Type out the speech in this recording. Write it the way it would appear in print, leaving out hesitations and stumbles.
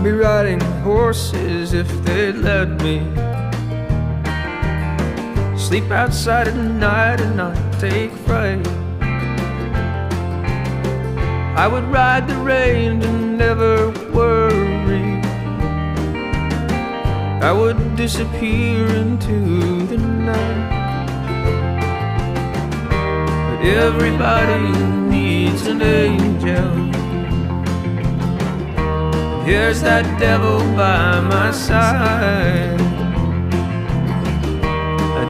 be riding horses if they'd let me. Sleep outside at night and not take fright. I would ride the range and never worry. I would disappear into the night. But everybody needs an angel. Here's that devil by my side.